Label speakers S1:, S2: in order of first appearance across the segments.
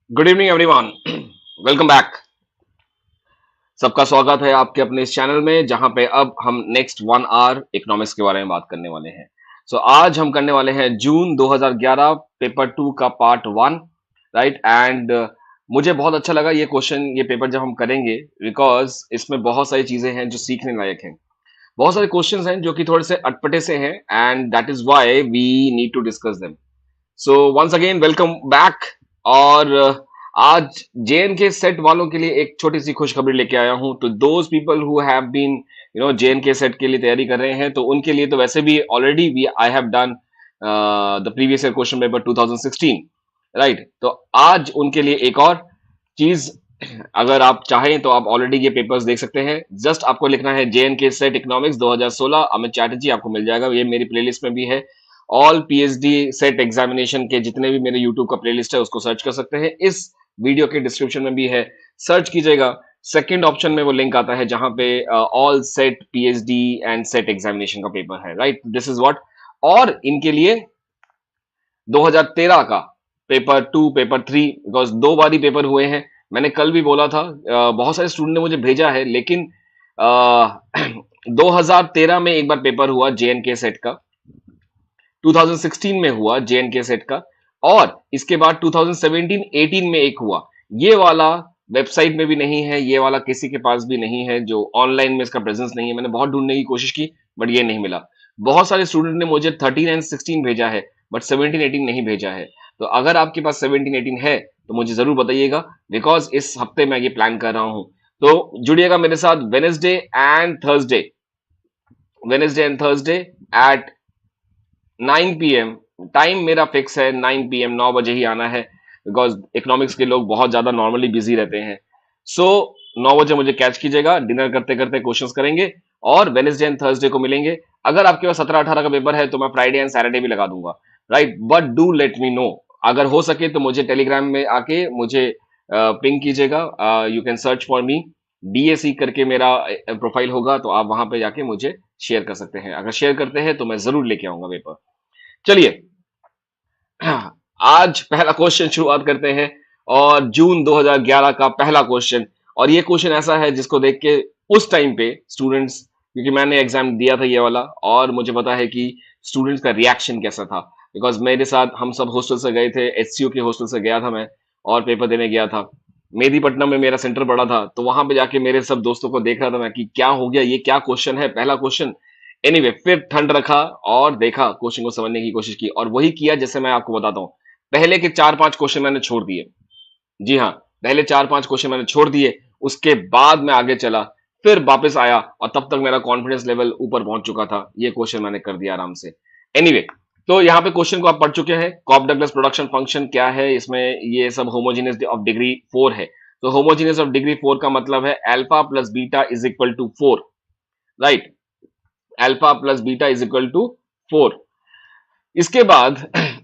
S1: Good evening everyone. Welcome back. सबका स्वागत है आपके अपने इस चैनल में जहां पे अब हम नेक्स्ट 1 आवर इकोनॉमिक्स के बारे में बात करने वाले हैं। आज हम करने वाले हैं जून 2011 पेपर 2 का पार्ट 1। राइट एंड मुझे बहुत अच्छा लगा ये पेपर जब हम करेंगे, बिकॉज इसमें बहुत सारी चीजें हैं जो सीखने लायक हैं। बहुत सारे क्वेश्चंस हैं जो कि थोड़े से अटपटे से हैं, and that is why we need to discuss them. Once again welcome back. और आज जेएनके सेट वालों के लिए एक छोटी सी खुशखबरी लेके आया हूं। तो those people who have been JNK set के लिए तैयारी कर रहे हैं, तो उनके लिए तो वैसे भी already we I have done the previous year question paper 2016। Right, तो आज उनके लिए एक और चीज, अगर आप चाहें तो आप ऑलरेडी ये पेपर्स देख सकते हैं। जस्ट आपको लिखना है JNK set economics 2016 Amit Chatterjee, आपको मिल जाएगा। ये मेरी प्लेलिस्ट में भी है। ऑल पीएचडी सेट एग्जामिनेशन के जितने भी मेरे यूट्यूब का प्लेलिस्ट है उसको सर्च कर सकते हैं। इस वीडियो के डिस्क्रिप्शन में भी है, सर्च कीजिएगा। सेकंड ऑप्शन में वो लिंक आता है जहां पे all set PhD and set examination का पेपर है। Right, this is what. और इनके लिए 2013 का paper 2 paper 3, because 2 bar he paper हुए हैं। मैंने कल भी बोला था, बहुत सारे स्टूडेंट ने मुझे भेजा है, लेकिन 2013 में एक बार पेपर हुआ जेएनके सेट का, 2016 में हुआ जेएनके सेट का, और इसके बाद 2017-18 में एक हुआ। ये वाला वेबसाइट में भी नहीं है, ये वाला किसी के पास भी नहीं है, जो ऑनलाइन में इसका प्रेजेंस नहीं है। मैंने बहुत ढूंढने की कोशिश की बट ये नहीं मिला। बहुत सारे स्टूडेंट ने मुझे 13 एंड 16 भेजा है बट 17-18 नहीं भेजा है। तो अगर आपके पास 17-18 है तो मुझे जरूर बताइएगा, बिकॉज इस हफ्ते मैं ये प्लान कर रहा हूं। तो जुड़िएगा मेरे साथ Wednesday and Thursday at 9 PM। Time मेरा फिक्स है 9 PM, 9 बजे ही आना है, बिकॉज इकोनॉमिक्स के लोग बहुत ज्यादा नॉर्मली बिजी रहते हैं। 9 बजे मुझे कैच कीजिएगा, डिनर करते करते क्वेश्चंस करेंगे और वेनेसडे एंड थर्सडे को मिलेंगे। अगर आपके पास 17-18 का पेपर है तो मैं फ्राइडे एंड सैटरडे भी लगा दूंगा। Right, but do let me no. अगर हो सके तो मुझे टेलीग्राम में आके मुझे पिंग कीजिएगा। You can search for me, DAC करके मेरा प्रोफाइल होगा, तो आप वहां पे जाके मुझे शेयर कर सकते हैं। अगर शेयर करते हैं तो मैं जरूर लेके आऊंगा पेपर। चलिए, आज पहला क्वेश्चन शुरुआत करते हैं, और जून 2011 का पहला क्वेश्चन। और ये क्वेश्चन ऐसा है जिसको देख के उस टाइम पे स्टूडेंट्स, क्योंकि मैंने एग्जाम दिया था ये वाला, और मुझे पता है कि स्टूडेंट्स का रिएक्शन कैसा था, बिकॉज मेरे साथ हम सब हॉस्टल से गए थे, एचसीयू के हॉस्टल से गया था मैं, और पेपर देने गया था। मेदीपट्टनम में मेरा सेंटर पड़ा था, तो वहां पे जाके मेरे सब दोस्तों को देख रहा था मैं कि क्या हो गया, ये क्या क्वेश्चन है, पहला क्वेश्चन। एनीवे, फिर ठंड रखा और देखा, क्वेश्चन को समझने की कोशिश की, और वही किया जैसे मैं आपको बताता हूं। पहले के 4-5 क्वेश्चन मैंने छोड़ दिए। जी हाँ, पहले 4-5 क्वेश्चन मैंने छोड़ दिए, उसके बाद मैं आगे चला, फिर वापस आया, और तब तक मेरा कॉन्फिडेंस लेवल ऊपर पहुंच चुका था। ये क्वेश्चन मैंने कर दिया आराम से। एनीवे, तो यहाँ पे क्वेश्चन को आप पढ़ चुके हैं। कॉप डगलस प्रोडक्शन फंक्शन क्या है, इसमें ये सब होमोजीनियस ऑफ डिग्री 4 है। तो होमोजीनियस ऑफ डिग्री 4 का मतलब है alpha plus beta is equal to 4। Right, alpha plus beta is equal to 4। इसके बाद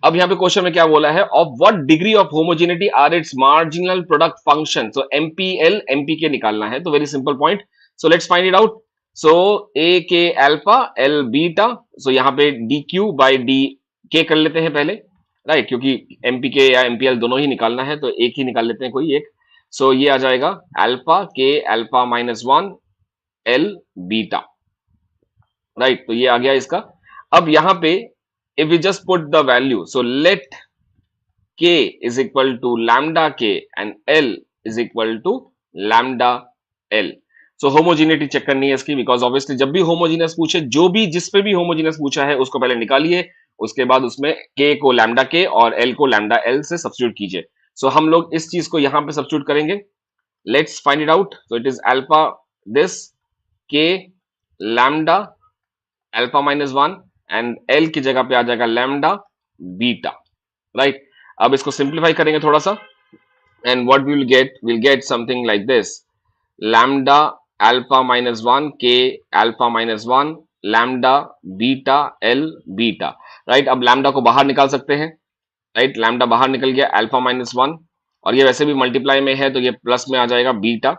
S1: अब यहां पे क्वेश्चन में क्या बोला है, of what degree of homogeneity are its marginal product function. So MPL MPK निकालना है, तो very simple point. So let's find it out. So A K alpha L beta, सो यहां पे डी क्यू बाई डी के कर लेते हैं पहले। राइट, क्योंकि एमपीके या एमपीएल दोनों ही निकालना है, तो एक ही निकाल लेते हैं कोई एक। ये आ जाएगा अल्फा के अल्फा -1 एल बीटा। राइट, तो ये आ गया इसका। अब यहां पे if we just put the value, so let k is equal to lambda k and l is equal to lambda l। Homogeneity check करनी है इसकी, बिकॉज ऑब्वियसली जब भी होमोजीनियस पूछे, जो भी जिस पे भी होमोजीनियस पूछा है उसको पहले निकालिए, उसके बाद उसमें k को लैम्डा k और l को लैम्डा l से सब्स्टिट्यूट कीजिए। हम लोग इस चीज को यहां पे सब्स्टिट्यूट करेंगे। Let's find it out. It is alpha this k lambda alpha -1 and L की जगह पे आ जाएगा लैम्डा बीटा। राइट, अब इसको सिंप्लीफाई करेंगे थोड़ा सा, and what will get something like this, lambda alpha -1 के alpha -1 lambda beta L beta. Right, अब लैम्डा को बाहर निकाल सकते हैं। राइट, लैम्डा बाहर निकल गया, अल्फा -1, और ये वैसे भी मल्टीप्लाई में है तो ये प्लस में आ जाएगा बीटा,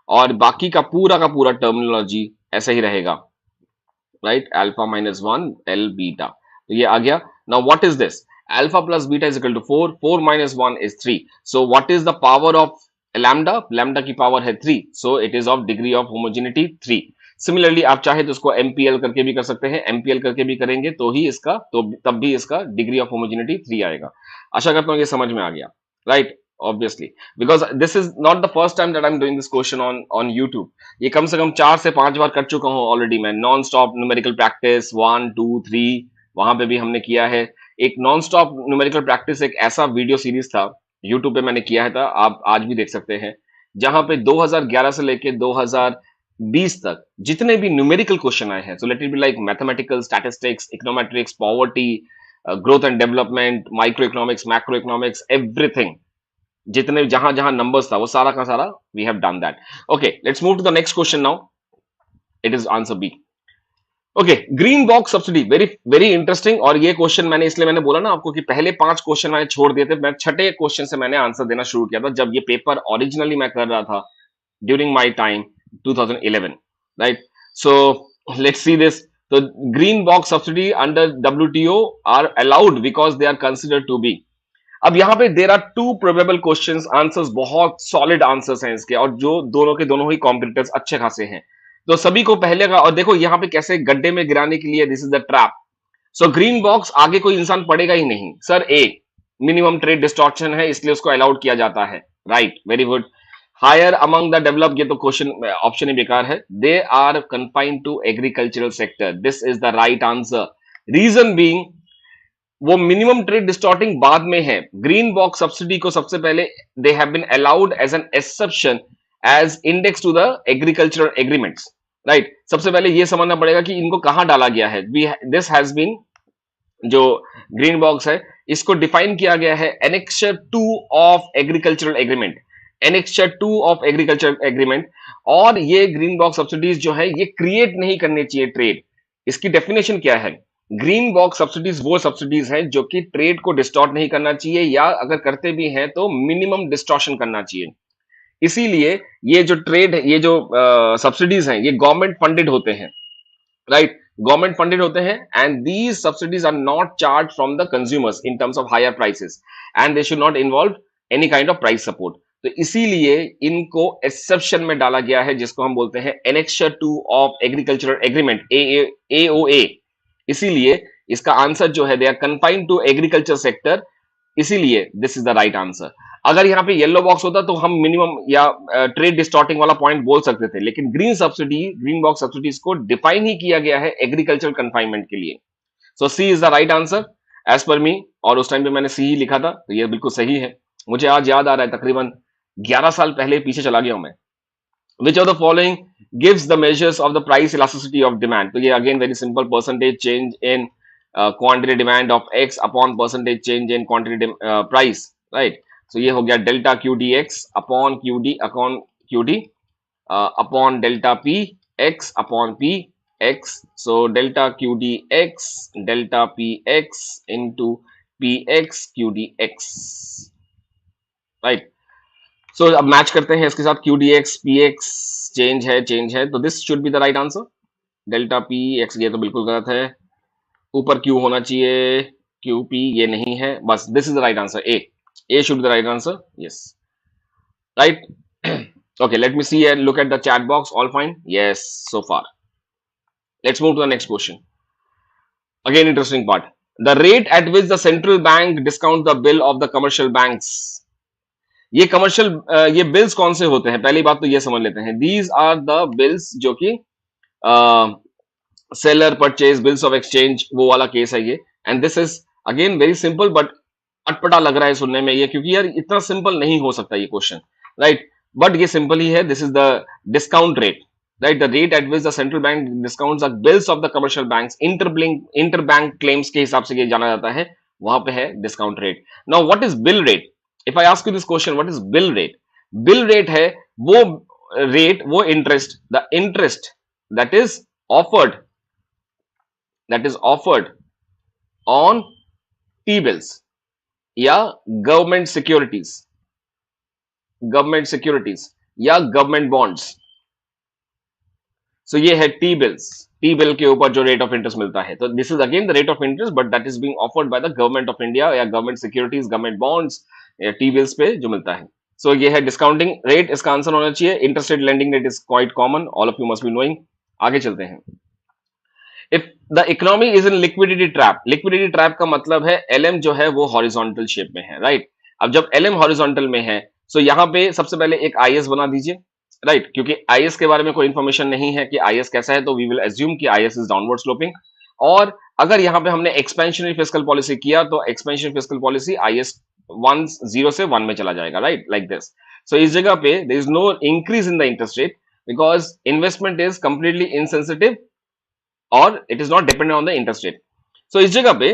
S1: और बाकी का पूरा टर्मिनोलॉजी ऐसे ही रहेगा। राइट, अल्फा -1 एल बीटा, तो ये आ गया। Now what is this, Alpha plus beta is equal to 4. 4 minus 1 is 3. So what is the power of lambda? Lambda की power है 3. So it is of degree of homogeneity 3. Similarly आप चाहे तो इसको MPL करके भी कर सकते हैं, MPL करके भी करेंगे तो ही इसका तो तब भी इसका डिग्री ऑफ होमोजेनिटी 3 आएगा। आशा करता हूँ ये समझ में आ गया, right? Obviously, because this is not the first time that I'm doing this question on YouTube. ये कम से कम 4 से 5 बार कर चुका हूँ ऑलरेडी मैं। नॉन स्टॉप न्यूमेरिकल प्रैक्टिस 1 2 3 वहां पे भी हमने किया है। एक नॉन स्टॉप न्यूमेरिकल प्रैक्टिस एक ऐसा वीडियो सीरीज था यूट्यूब पे मैंने किया है था, आप आज भी देख सकते हैं, जहां पे 2011 से लेके 2020 तक जितने भी न्यूमेरिकल क्वेश्चन आए हैं, so let it be like mathematical, statistics, econometrics, poverty, growth and development, micro economics, macro economics, everything, जितने जहां जहां नंबर्स था वो सारा का सारा we have done that. Okay, let's move to the next question now. It is answer B. Okay, green box subsidy, very very interesting. और ये क्वेश्चन मैंने बोला ना आपको कि पहले 5 क्वेश्चन मैंने छोड़ दिए थे, मैं छठे क्वेश्चन से मैंने आंसर देना शुरू किया था जब ये पेपर ओरिजिनली मैं कर रहा था during my time 2011, right? So let's see this. तो green box subsidy under WTO are allowed because they are considered to be. अब यहां पे there are 2 probable questions, answers बहुत सॉलिड आंसर्स हैं इसके, और जो दोनों के दोनों ही कॉम्पिटिटर्स अच्छे खासे हैं। तो सभी को पहले का, और देखो यहां पे कैसे गड्ढे में गिराने के लिए, this is the trap. So green box आगे कोई इंसान पढ़ेगा ही नहीं sir. A, minimum trade distortion है इसलिए उसको अलाउड किया जाता है, right? Very good. Higher among the developed, ये तो क्वेश्चन ऑप्शन ही बेकार है। They are confined to agricultural sector, this is the right answer. Reason being, वो मिनिमम ट्रेड डिस्टॉर्टिंग बाद में है। ग्रीन बॉक्स सब्सिडी को सबसे पहले they have been allowed as an exception as index to the agricultural agreements, right? सबसे पहले ये समझना पड़ेगा कि इनको कहां डाला गया है। दिस हैज बीन, जो ग्रीन बॉक्स है इसको डिफाइन किया गया है annexure 2 of agricultural agreement, annexure 2 of agricultural agreement. और ये ग्रीन बॉक्स सब्सिडीज जो है ये क्रिएट नहीं करनी चाहिए ट्रेड। इसकी डेफिनेशन क्या है? ग्रीन बॉक्स सब्सिडीज वो सब्सिडीज हैं जो कि ट्रेड को डिस्टॉर्ट नहीं करना चाहिए, या अगर करते भी हैं तो मिनिमम डिस्टॉर्शन करना चाहिए। इसीलिए ये जो ट्रेड, ये जो सब्सिडीज हैं ये गवर्नमेंट फंडेड होते हैं, राइट? गवर्नमेंट फंडेड होते हैं, and these subsidies are not charge from the consumers in terms of higher prices, and they should not involve any kind of price support. तो इसीलिए इनको एक्सेप्शन में डाला गया है, जिसको हम बोलते हैं annexure 2 of agricultural agreement, AOA। इसीलिए इसका आंसर जो है, they are confined to agriculture sector, इसीलिए this is the right answer. अगर यहाँ पे येलो बॉक्स होता तो हम मिनिमम या ट्रेड डिस्टॉर्टिंग वाला पॉइंट बोल सकते थे, लेकिन ग्रीन बॉक्स सब्सिडीज को डिफाइन ही किया गया है एग्रीकल्चर कन्फाइनमेंट के लिए। So C is the right answer as per me, और उस टाइम पे मैंने सी ही लिखा था, तो ये बिल्कुल सही है। मुझे आज याद आ रहा है, तकरीबन 11 साल पहले पीछे चला गया हूं मैं। Which of the following gives the measures of the price elasticity of demand? तो ये again very simple, percentage change in quantity demand of x upon percentage change in quantity price, right? So ये हो गया delta QDX upon QD upon QD upon delta P x upon P x. So delta QDX delta PX into PX QDX, right? सो अब match करते हैं इसके साथ, QDX PX change है, तो this should be the right answer. Delta PX ये तो बिल्कुल गलत है, ऊपर Q होना चाहिए, QP ये नहीं है, बस this is the right answer. A should be the right answer, yes, right? Okay, let me see and look at the chat box, all fine, yes so far. Let's move to the next question. Again interesting part, the rate at which the central bank discount the bill of the commercial banks. ये commercial, ये bills कौन से होते हैं? पहली बात तो ये समझ लेते हैं, दीज आर द बिल्स जो कि seller purchase bills of exchange, वो वाला केस है ये। And this is again very simple, but अटपटा लग रहा है सुनने में ये, क्योंकि यार इतना सिंपल नहीं हो सकता ये क्वेश्चन, राइट? बट ये सिंपल ही है। This is the discount rate, right? The rate at which the central bank discounts the bills of the commercial banks, inter bank claims के हिसाब से ये जाना जाता है, वहां पे है discount rate. Now what is bill rate? If I ask you this question, what is bill rate? Bill rate है वो rate, वो interest, the interest that is offered on T-bills या government securities या government bonds. सो ये है T bills, T bill के ऊपर जो रेट ऑफ इंटरेस्ट मिलता है, तो this is again the rate of interest but that is being offered by the government of India या गवर्नमेंट सिक्योरिटीज, गवर्नमेंट बॉन्ड्स या टी बिल्स पे जो मिलता है। सो ये है डिस्काउंटिंग रेट, इसका आंसर होना चाहिए। Interest rate lending rate is quite common, all of you must be knowing. आगे चलते हैं। If the economy is in liquidity trap, liquidity trap का मतलब है एलएम जो है वो हॉरिजॉन्टल शेप में है, राइट। अब जब एलएम हॉरिजॉन्टल में है, सो यहां पे सबसे पहले एक आईएस बना दीजिए, राइट, क्योंकि आईएस के बारे में कोई इंफॉर्मेशन नहीं है कि आईएस कैसा है, तो वी विल एज्यूम कि आईएस इज डाउनवर्ड स्लोपिंग। और अगर यहां पे हमने एक्सपेंशनरी फिस्कल पॉलिसी किया तो एक्सपेंशनरी फिस्कल पॉलिसी आईएस 0 से 1 में चला जाएगा, राइट, लाइक दिस। सो इस जगह पे there is no increase in the interest rate because investment is completely insensitive और it is not dependent on the interest rate. So इस जगह पे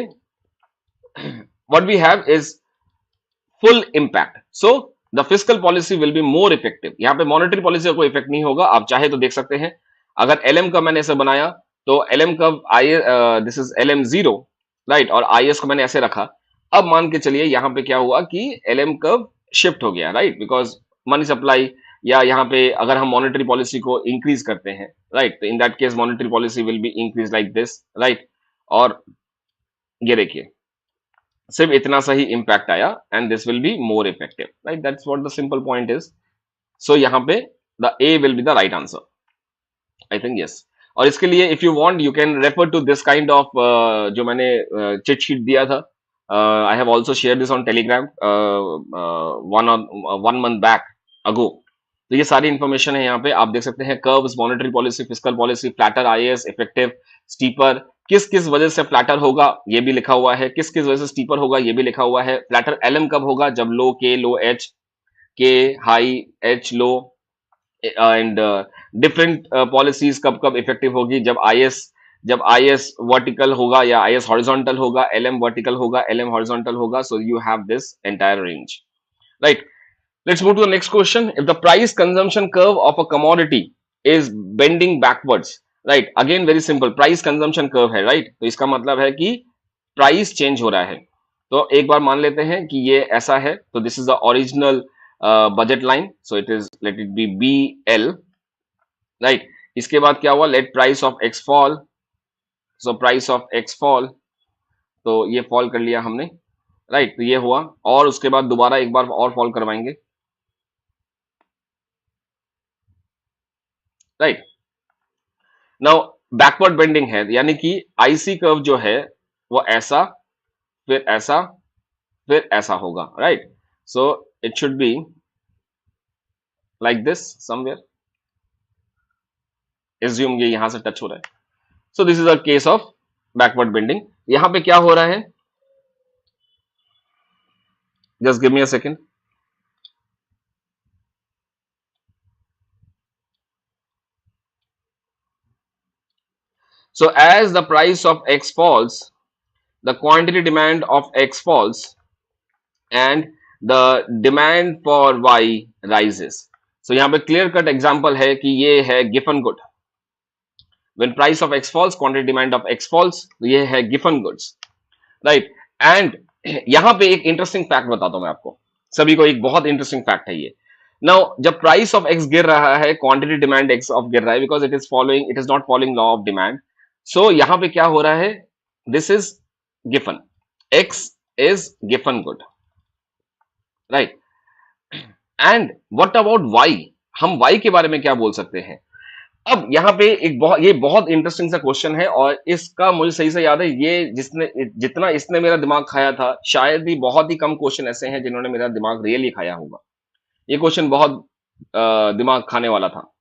S1: what we have is full impact. So the fiscal policy will be more effective. यहां पे monetary policy का कोई effect नहीं होगा। आप चाहे तो देख सकते हैं, अगर एलएम का मैंने ऐसे बनाया तो एलएम कब आई, दिस इज एलएम 0, राइट, और आईएस को मैंने ऐसे रखा। अब मान के चलिए यहां पे क्या हुआ कि एलएम कब शिफ्ट हो गया, राइट, बिकॉज मनी सप्लाई, या यहाँ पे अगर हम मॉनेटरी पॉलिसी को इंक्रीज करते हैं, राइट, तो in that case monetary policy will be increase like this, right. और ये देखिए सिर्फ इतना सा ही इंपैक्ट आया and this will be more effective, right, that's what the simple point is. So यहाँ पे the A will be the right answer, I think, yes. और इसके लिए if you want you can refer to this kind of, जो मैंने cheat sheet दिया था, I have also share this on Telegram one month back ago. तो ये सारी इंफॉर्मेशन है यहाँ पे, आप देख सकते हैं। Curves, monetary policy, fiscal policy, flatter IAS, effective, steeper, किस किस वजह से फ्लैटर होगा ये भी लिखा हुआ है, किस किस वजह से स्टीपर होगा ये भी लिखा हुआ है। फ्लैटर एलएम कब होगा, जब लो के, लो एच, के high, H low, and different policies कब कब इफेक्टिव होगी, जब आईएस वर्टिकल होगा या आईएस हॉरिजॉन्टल होगा, एलएम वर्टिकल होगा, एलएम हॉरिजॉन्टल होगा। So you have this entire range, right. Let's move to the next question. If the price consumption curve of a commodity is bending backwards, right? Again, very simple. Price consumption curve है, right? तो इसका मतलब है कि price change हो रहा है। तो एक बार मान लेते हैं कि ये ऐसा है, तो this is the original budget line, so it is, let it be B L, right. इसके बाद क्या हुआ, let price of X fall, so price of X fall, तो ये फॉल कर लिया हमने, राइट, तो ये हुआ। और उसके बाद दोबारा एक बार और फॉल करवाएंगे, राइट। नाउ बैकवर्ड बेंडिंग है, यानी कि आईसी कर्व जो है वो ऐसा, फिर ऐसा, फिर ऐसा होगा, right. So it should be like this somewhere, assume ये यहां से टच हो रहा है। सो this is a case of backward bending. यहां पे क्या हो रहा है, just give me a second. So as the price of X falls, the quantity demand of X falls and the demand for Y rises. So यहाँ पे clear cut example है कि ये है Giffen good. When price of X falls, quantity demand of X falls. तो ये है Giffen goods, right? And यहाँ पे एक interesting fact बताता हूँ मैं आपको, सभी को एक बहुत interesting fact है ये। Now जब price of X गिर रहा है, quantity demand X of गिर रहा है, because it is not following law of demand. So यहां पे क्या हो रहा है, this is Giffen, X is Giffen good, right. And what about Y, हम वाई के बारे में क्या बोल सकते हैं। अब यहां पे ये बहुत इंटरेस्टिंग सा क्वेश्चन है, और इसका मुझे सही से याद है, ये जितना इसने मेरा दिमाग खाया था, शायद ही बहुत ही कम क्वेश्चन ऐसे हैं जिन्होंने मेरा दिमाग रियली खाया होगा। ये क्वेश्चन बहुत दिमाग खाने वाला था,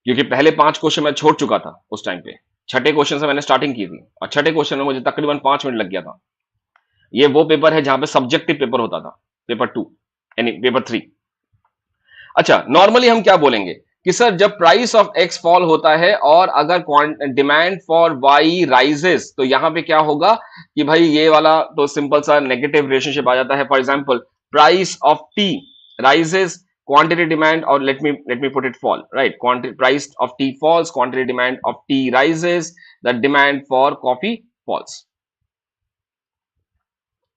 S1: क्योंकि पहले 5 क्वेश्चन मैं छोड़ चुका था उस टाइम पे। छठे क्वेश्चन से मैंने स्टार्टिंग की थी, और छठे क्वेश्चन में मुझे तकरीबन 5 मिनट लग गया था। ये वो पेपर है जहां पे सब्जेक्टिव पेपर होता था, पेपर 2 यानी पेपर 3। अच्छा, नॉर्मली हम क्या बोलेंगे कि सर जब प्राइस ऑफ एक्स फॉल होता है और अगर डिमांड फॉर वाई राइजेस, तो यहां पे क्या होगा कि भाई ये वाला तो सिंपल सा नेगेटिव रिलेशनशिप आ जाता है। For example, price of T rises, quantity demand, or let me put it fall, right, quantity price of tea falls, quantity demand of tea rises, the demand for coffee falls,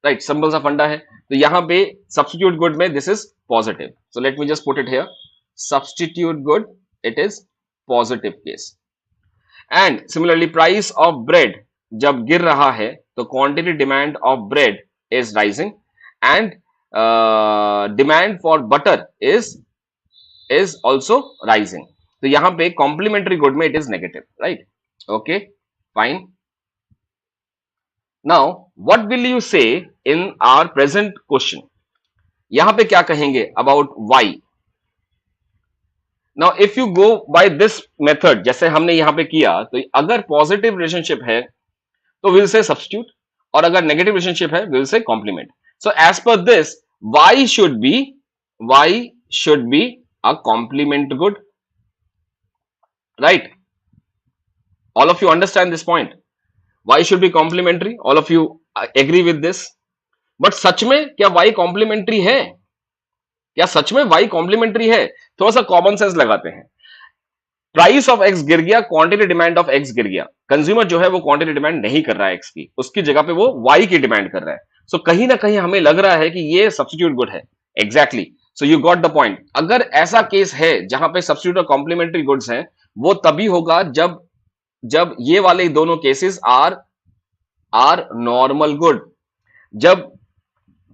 S1: right, simple सा फंडा है। तो यहां पे substitute good में this is positive, so let me just put it here, substitute good it is positive case. And similarly price of bread जब गिर रहा है तो quantity demand of bread is rising and demand for butter is also rising. तो यहां पे complementary good में it is negative, right? Okay, fine. Now what will you से इन आवर प्रेजेंट क्वेश्चन? यहां पे क्या कहेंगे about Y? Now if you go by this method जैसे हमने यहां पे किया, तो अगर पॉजिटिव रिलेशनशिप है तो विल से सब्स्टिट्यूट, और अगर नेगेटिव रिलेशनशिप है will say complement. So as per this y should be a complement good, right? All of you understand this point? y should be complementary, all of you agree with this? But सच में क्या y complementary है? क्या सच में y complementary है? थोड़ा सा common sense लगाते हैं। प्राइस ऑफ एक्स गिर गया, क्वांटिटी डिमांड ऑफ एक्स गिर गया। कंज्यूमर जो है वो क्वांटिटी डिमांड नहीं कर रहा है एक्स की, उसकी जगह पे वो वाई की डिमांड कर रहा है। सो कहीं ना कहीं हमें लग रहा है कि ये सब्स्टिट्यूट गुड है। Exactly, so you got the point. अगर ऐसा केस है जहां पे सब्स्टिट्यूट और कॉम्प्लीमेंट्री गुड्स हैं, वो तभी होगा जब जब ये वाले दोनों केसेस आर नॉर्मल गुड। जब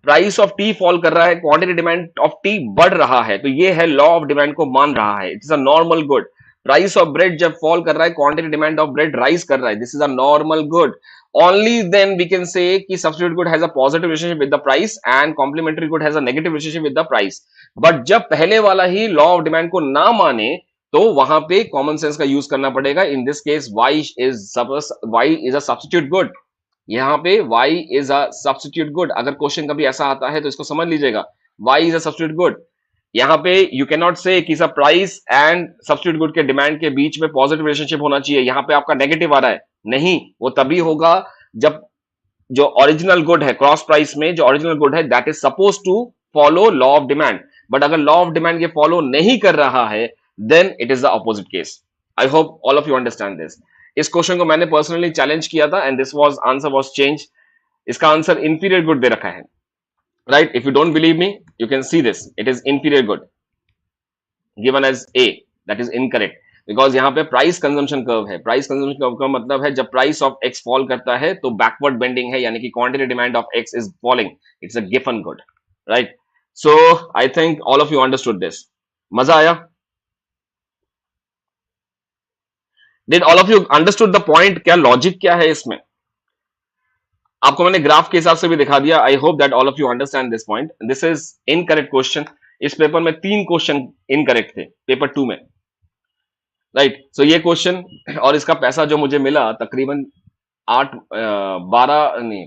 S1: प्राइस ऑफ टी फॉल कर रहा है, क्वांटिटी डिमांड ऑफ टी बढ़ रहा है, तो ये है लॉ ऑफ डिमांड को मान रहा है, it is a normal good. Price of bread जब फॉल कर रहा है, quantity demand of bread rise कर रहा है, this is a normal good. Only then we can say कि substitute good has a positive relationship with the price and complementary good has a negative relationship with the price. But जब पहले वाला ही law of demand को ना माने, तो वहां पे कॉमन सेंस का यूज करना पड़ेगा। इन this case y is a substitute good. यहां पे y is a substitute good. अगर क्वेश्चन कभी ऐसा आता है तो इसको समझ लीजिएगा, y is a substitute good. यहां पे यू कैन नॉट से कि सब प्राइस एंड सब्स्टिट्यूट गुड के डिमांड के बीच में पॉजिटिव रिलेशनशिप होना चाहिए, यहां पे आपका नेगेटिव आ रहा है। नहीं, वो तभी होगा जब जो ओरिजिनल गुड है, क्रॉस प्राइस में जो ओरिजिनल गुड है, that is suppose to follow law of demand. But अगर लॉ ऑफ डिमांड ये फॉलो नहीं कर रहा है, then it is the opposite case. I hope all of you understand this. इस क्वेश्चन को मैंने पर्सनली चैलेंज किया था and this was answer was change. इसका आंसर इंफीरियर गुड दे रखा है, right? If you don't believe me, you can see this, it is inferior good given as A, that is incorrect because यहाँ पे price consumption curve है। Price consumption curve का मतलब है जब प्राइस ऑफ एक्स फॉल करता है तो बैकवर्ड बेंडिंग है, यानी कि quantity demand of x is falling, it's a given good, right? So I think all of you understood this. मजा आया? Did all of you understood the point? क्या logic क्या है इसमें? आपको मैंने ग्राफ के हिसाब से भी दिखा दिया। I hope that all of you understand this point. This is incorrect question. इस पेपर में 3 क्वेश्चन इनकरेक्ट थे, पेपर 2 में, राइट? सो ये क्वेश्चन और इसका पैसा जो मुझे मिला तकरीबन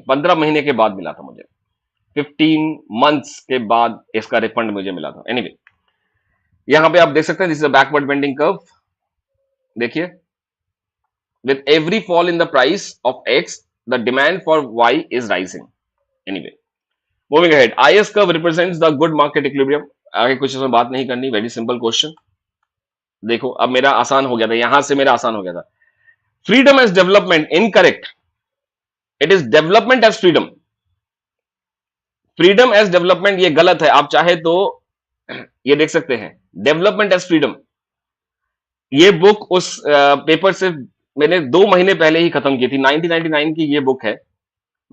S1: 15 महीने के बाद मिला था मुझे, 15 मंथ्स के बाद इसका रिफंड मुझे मिला था। एनीवे, यहां पे आप देख सकते हैं this is a backward bending curve. देखिए, with every fall in the price of x, the demand for y is rising. Anyway, moving ahead, IS curve represents the good market equilibrium. आगे कुछ इसमें बात नहीं करनी, वेरी सिंपल क्वेश्चन। देखो, अब मेरा आसान हो गया था, यहां से मेरा आसान हो गया था। Freedom as development, incorrect. It is development as freedom. Freedom as development ये गलत है। आप चाहे तो ये देख सकते हैं, डेवलपमेंट एज फ्रीडम। ये बुक उस पेपर से मैंने 2 महीने पहले ही खत्म की थी। 1999 की ये बुक है,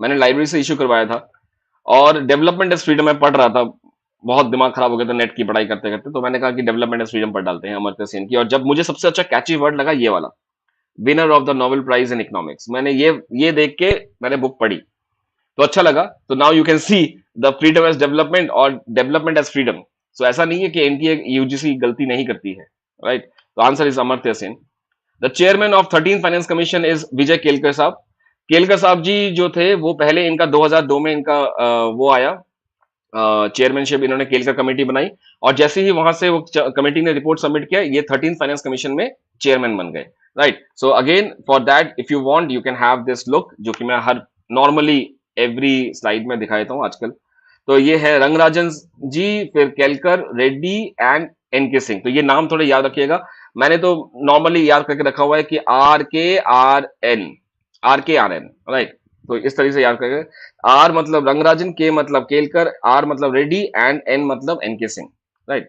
S1: मैंने लाइब्रेरी से इश्यू करवाया था, और डेवलपमेंट एज फ्रीडम मैं पढ़ रहा था। बहुत दिमाग खराब हो गया था नेट की पढ़ाई करते करते, तो मैंने कहा कि डेवलपमेंट एज फ्रीडम पढ़ डालते हैं अमर्त्य सेन की। और जब मुझे सबसे अच्छा कैची वर्ड लगा ये वाला, winner of the Nobel prize in economics, मैंने ये देख के मैंने बुक पढ़ी तो अच्छा लगा। तो now you can see the freedom as development और डेवलपमेंट एज फ्रीडम। सो ऐसा नहीं है कि एनटीए यूजीसी गलती नहीं करती है, राइट? तो answer is Amartya Sen. The chairman of 13th finance commission is Vijay Kelkar साहब। केलकर साहब जी जो थे वो पहले इनका 2002 में इनका वो आया चेयरमैनशिप, इन्होंने केलकर कमेटी बनाई, और जैसे ही वहां से वो कमेटी ने रिपोर्ट सबमिट किया, ये 13th फाइनेंस कमीशन में चेयरमैन बन गए, right? So again for that if you want you can have this look, जो कि मैं हर नॉर्मली एवरी स्लाइड में दिखा देता हूं आजकल। तो ये है रंगराजन जी, फिर केलकर, रेड्डी एंड एनके सिंह। तो ये नाम थोड़े याद रखिएगा। मैंने तो नॉर्मली याद करके रखा हुआ है कि RKRN, राइट? तो इस तरीके से याद करके, आर मतलब रंगराजन, के मतलब केलकर, आर मतलब रेड्डी एंड एन मतलब NK Singh, right?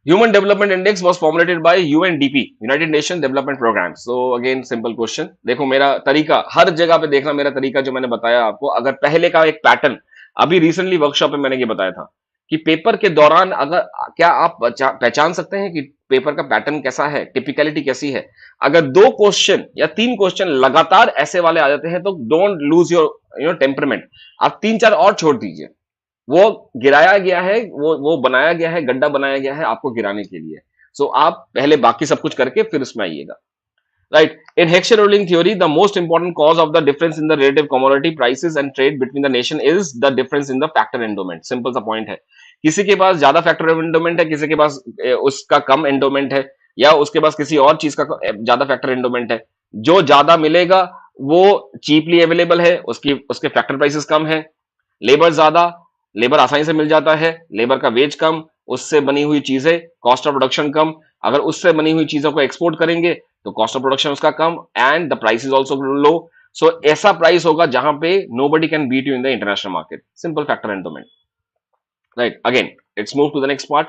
S1: Human Development Index was formulated by UNDP, United Nations Development Program. So again simple question. देखो मेरा तरीका हर जगह पे देखना, मेरा तरीका जो मैंने बताया आपको, अगर पहले का एक पैटर्न, अभी रिसेंटली वर्कशॉप में मैंने ये बताया था कि पेपर के दौरान अगर क्या आप पहचान सकते हैं कि पेपर का पैटर्न कैसा है, टिपिकलिटी कैसी है। अगर 2 क्वेश्चन या 3 क्वेश्चन लगातार ऐसे वाले आ जाते हैं तो डोंट लूज योर टेम्परमेंट, आप 3-4 और छोड़ दीजिए। वो गिराया गया है, वो बनाया गया है, गड्ढा बनाया गया है आपको गिराने के लिए। सो आप पहले बाकी सब कुछ करके फिर उसमें आइएगा। Right. In Heckscher ruling theory, the most important cause of the difference in the relative commodity prices and trade between the nation is the difference in the factor endowment. Simple सा point है। किसी के पास ज्यादा factor endowment है, किसी के पास उसका कम endowment है, या उसके पास किसी और चीज का ज्यादा फैक्टर एंडोमेंट है। जो ज्यादा मिलेगा वो चीपली अवेलेबल है, उसके फैक्टर प्राइसेस कम है। लेबर ज्यादा, लेबर आसानी से मिल जाता है, लेबर का वेज कम, उससे बनी हुई चीजें, कॉस्ट ऑफ प्रोडक्शन कम। अगर उससे बनी हुई चीजों को एक्सपोर्ट करेंगे तो कॉस्ट ऑफ प्रोडक्शन उसका कम and the price is also low. So ऐसा प्राइस होगा जहां पे nobody can beat you in the international market. Simple factor endowment. Right, again let's move to the next part.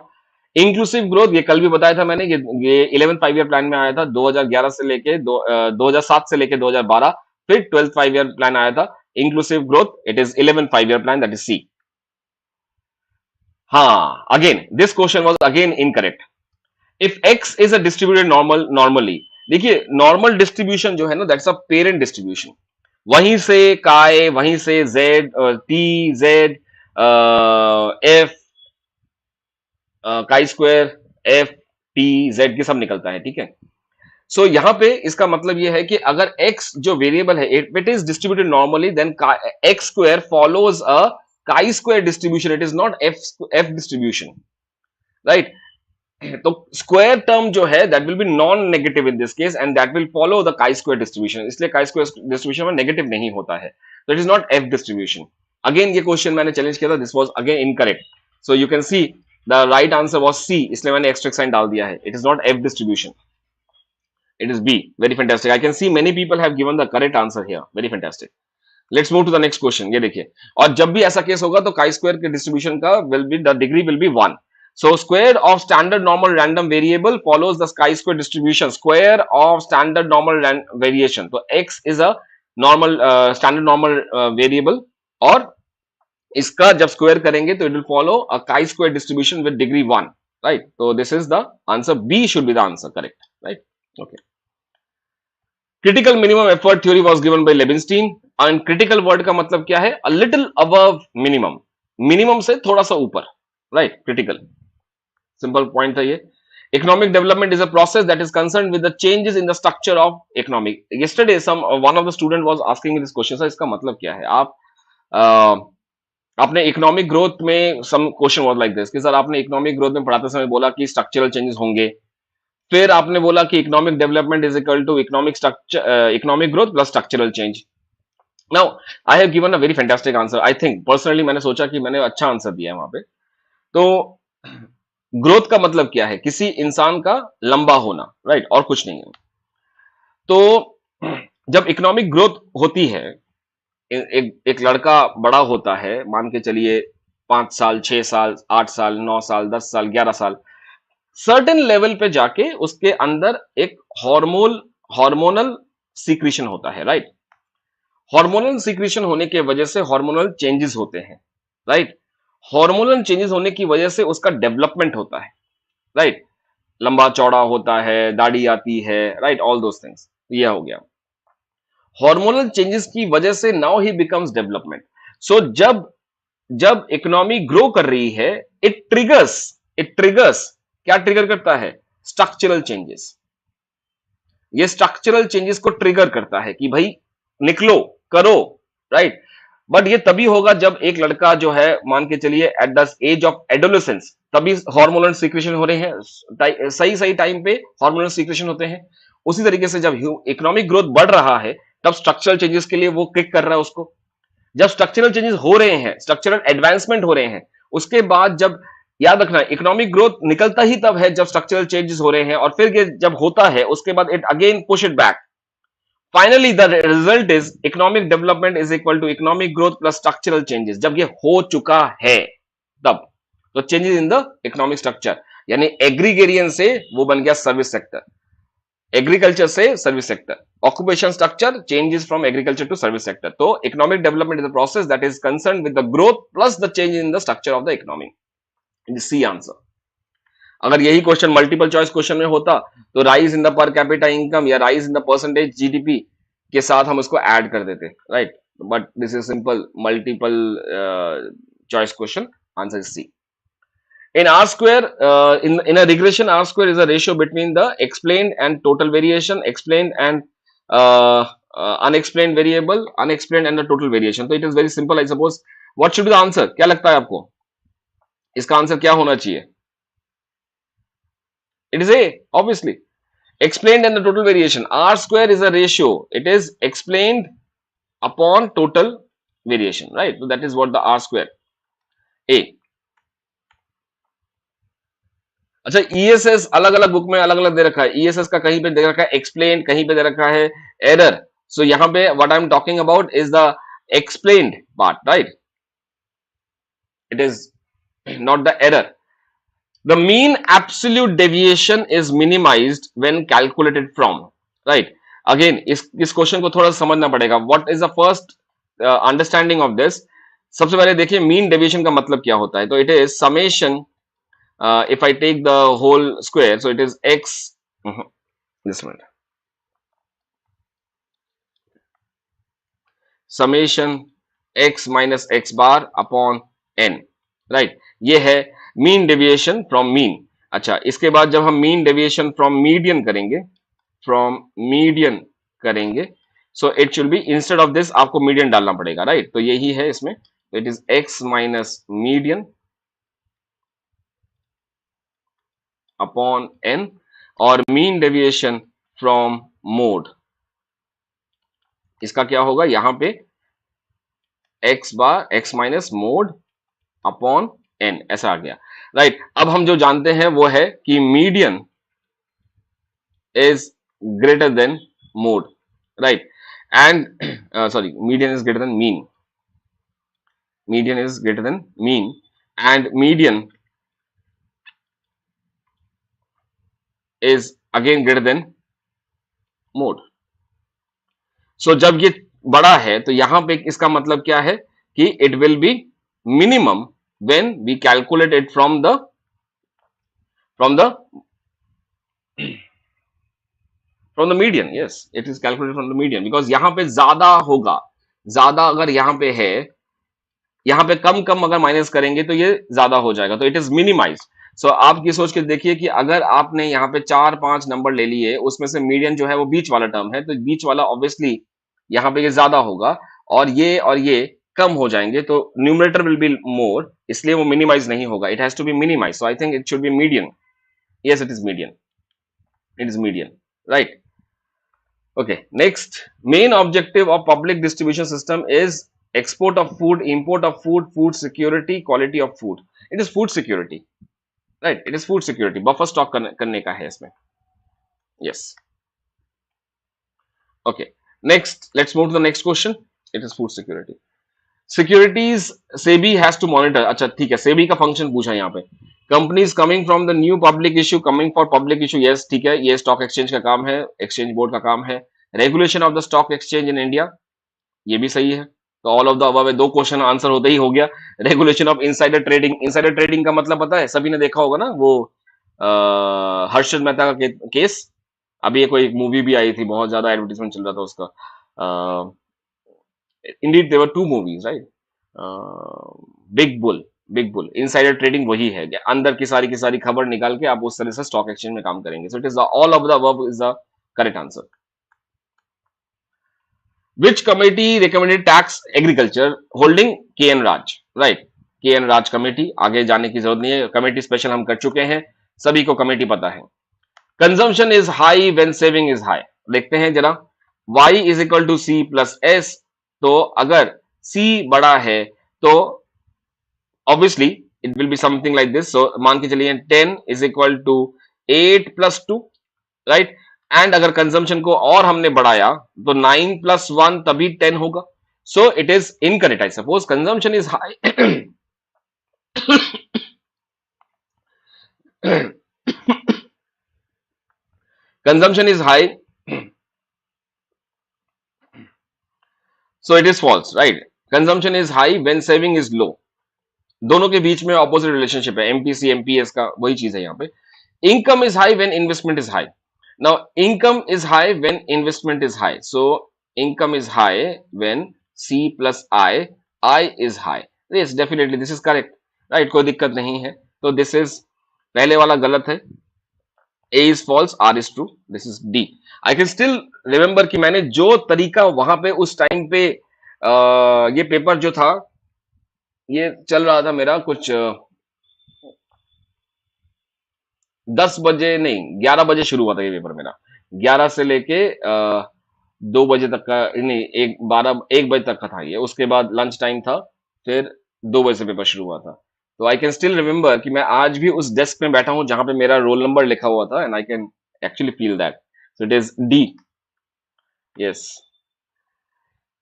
S1: Inclusive growth, ये कल भी बताया था मैंने, ये 11th 5 ईयर प्लान में आया था 2011 से लेके 2007 से लेके 2012, फिर 12th 5 ईयर प्लान आया था inclusive growth, it is 11th 5 year plan, that is C. हाँ, again this question was again incorrect. If x is a distributed normally, देखिए नॉर्मल डिस्ट्रीब्यूशन जो है ना, दैट्स अ पेरेंट डिस्ट्रीब्यूशन। वहीं से काय, वहीं से z, t, z, f, chi square, f, t, z की सब निकलता है, ठीक है। सो यहां पे इसका मतलब यह है कि अगर x जो वेरिएबल है, it is distributed normally, then x square follows a chi square distribution, it is not f distribution, right. तो स्क्वायर टर्म जो है that will be non negative in this case and that will follow the chi square distribution, इसलिए chi square distribution में negative नहीं होता है, तो it is not F distribution. Again ये क्वेश्चन मैंने चैलेंज किया था, this was again incorrect. So you can see the right answer was C, इसलिए मैंने एक्स्ट्रा साइन डाल दिया है, it is not F distribution, it is B. Very fantastic. I can see many people have given the correct answer here. Very fantastic. Let's move to the next question. ये देखिए, और जब भी ऐसा case होगा तो chi square के distribution का will be the degree will be 1. So square of standard normal random variable follows the chi square distribution. Square of standard normal variation. तो x is a normal standard normal variable, और इसका जब square करेंगे तो it will follow a chi square distribution with degree 1. Right. So this is the answer. B should be the answer. Correct. Right. Okay. Critical minimum effort theory was given by Leibenstein, and critical word का मतलब क्या है, a little above minimum, minimum से थोड़ा सा ऊपर, right, critical. Simple point था ये। Economic development is a process that is concerned with the changes in the structure of economic. Yesterday some one of the student was asking this question, sir इसका मतलब क्या है। आपने economic growth में some question was like this कि sir आपने economic growth में पढ़ाते समय बोला कि स्ट्रक्चरल चेंजेस होंगे, फिर आपने बोला कि economic development is equal to economic structure, economic growth plus structural change. Now I have given a very fantastic answer. I think personally मैंने सोचा कि मैंने अच्छा आंसर दिया है वहां पे। तो ग्रोथ का मतलब क्या है, किसी इंसान का लंबा होना, राइट, और कुछ नहीं है। तो जब इकोनॉमिक ग्रोथ होती है, एक लड़का बड़ा होता है, मान के चलिए 5 साल, 6 साल, 8 साल, 9 साल, 10 साल, 11 साल, सर्टेन लेवल पे जाके उसके अंदर एक हार्मोनल सीक्रेशन होता है, राइट। हार्मोनल सीक्रेशन होने के वजह से हार्मोनल चेंजेस होते हैं, राइट। हार्मोनल चेंजेस होने की वजह से उसका डेवलपमेंट होता है, राइट। लंबा चौड़ा होता है, दाढ़ी आती है, राइट, ऑल दोस थिंग्स, ये हो गया। हार्मोनल चेंजेस की वजह से नाउ ही बिकम्स डेवलपमेंट। सो जब इकोनॉमी ग्रो कर रही है, इट ट्रिगर्स क्या ट्रिगर करता है, स्ट्रक्चरल चेंजेस। ये स्ट्रक्चरल चेंजेस को ट्रिगर करता है कि भाई निकलो, करो, राइट। बट ये तभी होगा जब एक लड़का जो है, मान के चलिए at the age of adolescence, तभी हार्मोनल सीक्रेशन हो रहे हैं, सही टाइम पे हार्मोनल सीक्रेशन होते हैं। उसी तरीके से जब इकोनॉमिक ग्रोथ बढ़ रहा है, तब स्ट्रक्चरल चेंजेस के लिए वो क्लिक कर रहा है उसको। जब स्ट्रक्चरल चेंजेस हो रहे हैं, स्ट्रक्चरल एडवांसमेंट हो रहे हैं, उसके बाद जब, याद रखना, इकोनॉमिक ग्रोथ निकलता ही तब है जब स्ट्रक्चरल चेंजेस हो रहे हैं, और फिर ये जब होता है उसके बाद it again push it back. Finally the result is economic development is equal to economic growth plus structural changes. जब ये हो चुका है तब, तो changes in the economic structure, यानी एग्रीगेरियन से वो बन गया सर्विस सेक्टर, एग्रीकल्चर से service sector, occupation structure changes from agriculture to service sector. तो economic development is the process that is concern with the growth plus the change in the structure of the economy. C answer. अगर यही question multiple choice question में होता तो rise in the per capita income या rise in the percentage GDP के साथ हम उसको ऐड कर देते, right? But this is simple multiple choice question, answer is C. In R square, in a regression, R square is a ratio between the explained and total variation, explained and unexplained variable, unexplained and the total variation. So it is very simple. I suppose. What should be the answer? क्या लगता है आपको? इसका answer क्या होना चाहिए? It is A, obviously. Explained and the total variation. R square is a ratio. It is explained upon total variation, right? So that is what the R square. A. अच्छा, ESS अलग अलग book में अलग अलग दे रखा है। ESS का कहीं पे दे रखा है एक्सप्लेन, कहीं पे दे रखा है एरर। सो यहां पे what I am talking about is the explained part, right? It is not the error. The mean absolute deviation is minimised when calculated from, right? Again इस क्वेश्चन को थोड़ा समझना पड़ेगा। What is the first understanding of this? सबसे पहले देखिए mean deviation का मतलब क्या होता है। तो it is summation, if I take the whole square, so it is x, this one, summation x minus x bar upon n, right? ये है मीन डेविएशन फ्रॉम मीन। अच्छा, इसके बाद जब हम मीन डेविएशन फ्रॉम मीडियन करेंगे, from median करेंगे, so it should B instead of this आपको मीडियन डालना पड़ेगा, राइट? तो यही है इसमें, it is x minus median upon n और मीन डेविएशन फ्रॉम मोड। इसका क्या होगा? यहां पे x बार x minus mode upon n, ऐसा आ गया, राइट? अब हम जो जानते हैं वो है कि median is greater than mode, right? And sorry, median is greater than mean, median is greater than mean and median is again greater than mode. So जब ये बड़ा है तो यहां पे इसका मतलब क्या है कि it will be minimum when we calculate it from the median. Yes, it is calculated from the median because यहां पे ज्यादा होगा, ज्यादा अगर यहां पे है, यहां पे कम कम अगर माइनस करेंगे तो ये ज्यादा हो जाएगा, तो इट इज मिनिमाइज। सो आप ये सोच के देखिए कि अगर आपने यहाँ पे 4-5 नंबर ले लिए, उसमें से मीडियन जो है वो बीच वाला टर्म है, तो बीच वाला ऑब्वियसली यहाँ पे ये ज्यादा होगा और ये कम हो जाएंगे, तो न्यूमरेटर विल बी मोर, इसलिए वो मिनिमाइज नहीं होगा। It has to be minimise, so I think it should be median. Yes, it is median, it is median, right? Okay, next, main objective of public distribution system is export of food, import of food, food security, quality of food. It is food security, right? It is food security, buffer stock करने का है इसमें। Yes, okay, next, let's move to the next question. It is food security. Securities SEBI has to monitor. अच्छा, ठीक है, सेबी का function पूछा यहाँ पे। Companies coming from the new public issue, coming for public issue, yes, ठीक है, ये स्टॉक एक्सचेंज का काम है, एक्सचेंज बोर्ड का काम है। Regulation of the stock exchange in India, ये भी सही है। तो ऑल ऑफ द अबव, दो क्वेश्चन आंसर होते ही हो गया। Regulation of insider trading, insider trading का मतलब पता है, सभी ने देखा होगा ना, वो हर्षद मेहता का केस। अभी ये कोई मूवी भी आई थी, बहुत ज्यादा एडवर्टाइजमेंट चल रहा था उसका। Indeed there were 2 movies, right? Big Bull, insider trading वही है, अंदर की सारी खबर निकाल के आप उस तरह से स्टॉक एक्सचेंज में काम करेंगे। सो it is all of the above is the correct answer. Which committee recommended tax agriculture holding KN Raj, right? KN Raj committee, आगे जाने की जरूरत नहीं है, कमेटी स्पेशल हम कर चुके हैं, सभी को कमेटी पता है। Consumption is high when saving is high, देखते हैं जरा। y is equal to C plus S, तो अगर c बड़ा है तो obviously it will be something like this. So मान के चलिए 10 is equal to 8 plus 2, right? And अगर कंजम्पशन को और हमने बढ़ाया तो 9 प्लस 1 तभी 10 होगा। So it is incorrect. I suppose consumption is high consumption is high, so it is false, right. Consumption is high when saving is low. दोनों के बीच में ऑपोजिट रिलेशनशिप है, एमपीसी एमपीएस का वही चीज है यहाँ पे। Income is high when investment is high. Now income is high when investment is high, so income is high when C plus I is high. Yes definitely this is correct, right, कोई दिक्कत नहीं है। तो this is, पहले वाला गलत है, A is false, R is true, this is D. I can still remember कि मैंने जो तरीका वहां पे उस टाइम पे ये पेपर जो था, ये चल रहा था मेरा कुछ 10 बजे नहीं 11 बजे शुरू हुआ था ये पेपर मेरा। 11 से लेके 2 बजे तक का, नहीं 1 बजे तक का था ये। उसके बाद लंच टाइम था, फिर 2 बजे से पेपर शुरू हुआ था। तो आई कैन स्टिल रिमेंबर कि मैं आज भी उस डेस्क में बैठा हूं जहां पे मेरा रोल नंबर लिखा हुआ था, and I can actually feel that. So it is D. Yes.